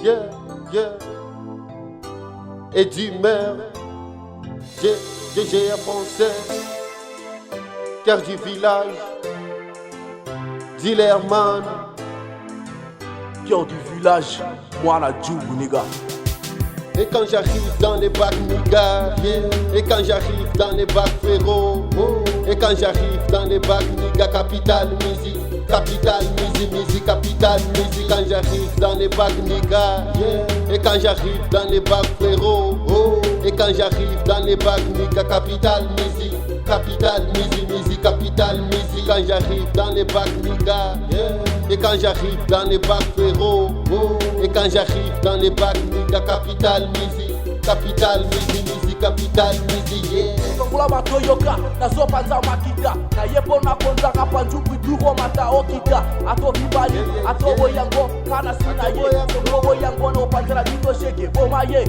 yeah, yeah. Et d'humeur, j'ai un français, cœur du village, Dillerman. Cœur du village, moi la Djougou, nigga. Et quand j'arrive dans les bacs nigga, yeah. Et quand j'arrive dans les bacs frérot, oh. Et quand j'arrive dans les bacs nigga, capital musique, musique, capital musique. Quand j'arrive dans les bacs nigga, yeah. Et quand j'arrive dans les bacs frérot, oh. Et quand j'arrive dans les bacs nigga, capital musique, musique, capital musique. Quand j'arrive dans les bacs nigga, yeah. Et quand j'arrive dans les bacs frérot, oh. Et quand j'arrive dans les bacs nigga, capital musique, capital musique, yeah. Kula matoyoka, nazo panza makika. Na yepo na konza kapanju kuiduro mata okika. Ato vibali, ato boyango, kana sina ye. Songo boyango na upanjara dito shege. Bomaye,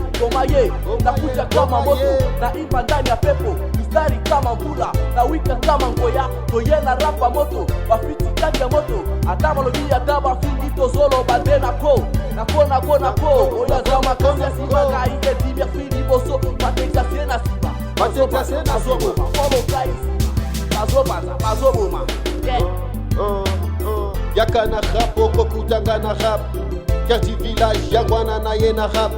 nakuja kama moto. Na imba ndani ya pepo, mistari kama mvula. Na wika kama ngoya, toye na rapa moto. Wafiti kati ya moto, atama lobi ya daba fingi tozolo bade na ko. Nako, oya zama konza siba na ike dimia fini boso. Patekja sena siba. Yakana rap, okokutanga na rap. Cœur du village, yangwana na ye na rap.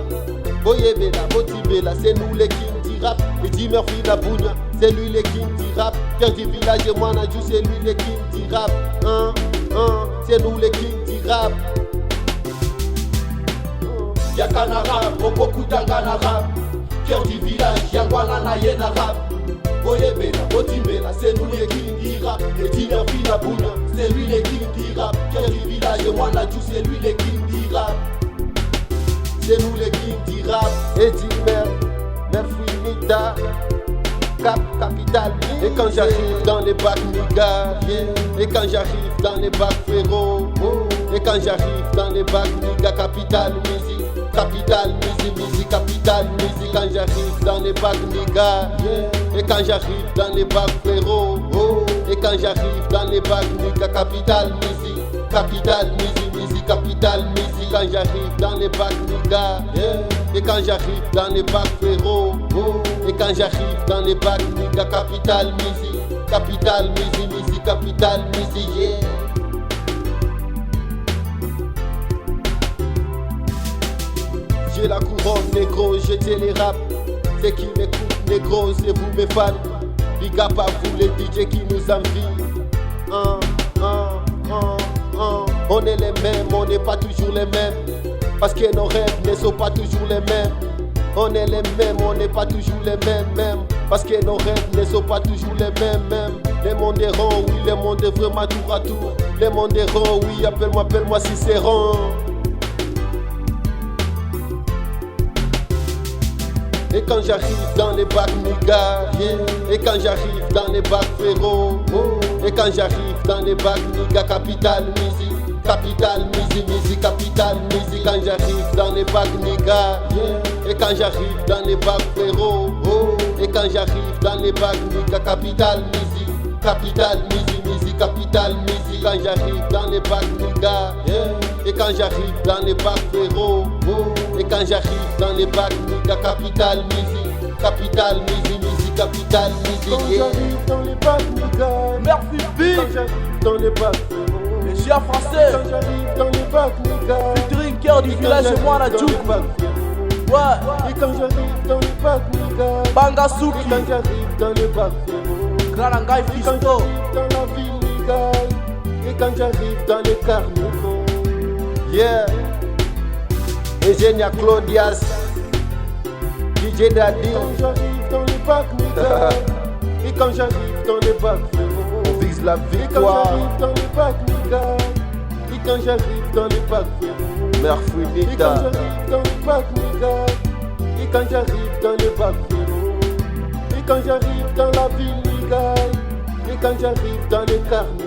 Boyebela, Botibela, c'est nous les kings du rap. Et Eddie Murphy la bougna, c'est lui les kings du rap. Cœur du village et moi Nadjou, c'est lui les kings du rap. C'est nous les kings du rap. Yakana rap, okokutanga na rap. Cœur du village, yangwana na ye na rap. Boyebela, Botibela, c'est nous les kings du rap. Et Eddie Murphy la bougna, c'est lui les kings du rap. Cœur du village et moi Nadjou, c'est lui les kings du rap. C'est nous les kings du rap. Eddie Murphy, Nita, Capital. Et quand j'arrive dans les bacs nigga, yeah. Et quand j'arrive dans les bacs frérot, oh. Et quand j'arrive dans les bacs nigga, capital musique, musique, capital musique. Quand j'arrive dans les bacs nigga, yeah. Et quand j'arrive dans les bacs frérot, oh. Et quand j'arrive dans les bacs nigga, capital musique, musique, capital musique. Quand j'arrive dans les bacs nigga, yeah. Et quand j'arrive dans les bacs frérot, oh. Et quand j'arrive dans les bacs nigga, capital musique, musique, capital musique, yeah. J'ai la couronne négro, j'ai les rap. C'est qui m'écoute négro, c'est vous mes fans. Big up à vous les DJ qui nous envient. On est les mêmes, on n'est pas toujours les mêmes. Parce que nos rêves ne sont pas toujours les mêmes. On est les mêmes, on n'est pas toujours les mêmes. Parce que nos rêves ne sont pas toujours les mêmes. Les mondes est rond, oui, les mondes est vraiment tour à tour. Les mondes est rond, oui, appelle-moi Cicéron. Et quand j'arrive dans les bacs nigga, yeah. Et quand j'arrive dans les bacs frérot, oh. Et quand j'arrive dans les bacs nigga, capital musique, musique, capital musique. Quand j'arrive dans les bacs nigga, yeah. Et quand j'arrive dans les bacs frérot, oh. Et quand j'arrive dans les bacs nigga, capital musique, musique, capital musique. Quand j'arrive dans les bacs nigga, yeah. Et quand j'arrive dans les bacs frérot, oh. Et quand j'arrive dans les bacs nigga, capital musique, musique, capital musique. Quand j'arrive dans les bacs nigga, Murphy B. Quand j'arrive dans les bacs, les chiens français. quand j'arrive dans les bacs nigga, Featuring Cœur du village et moi la Djougou. Ouais. Et quand j'arrive dans les bacs nigga, Bangasuki. et quand j'arrive dans les bacs, Granangai et quand Fisto. j'arrive dans la ville nigga, et quand j'arrive dans les carnivaux, yeah. Ingénieur Claudias, DJ Daddy. Quand j'arrive dans les bacs nigga, et quand j'arrive dans les bacs, On vise la et quand victoire. j'arrive dans les bacs nigga, et quand j'arrive dans les bacs, Murphy et quand Nita. j'arrive dans les bacs nigga, et quand j'arrive dans les bacs, et quand j'arrive dans la ville nigga, et quand j'arrive dans les carnivaux.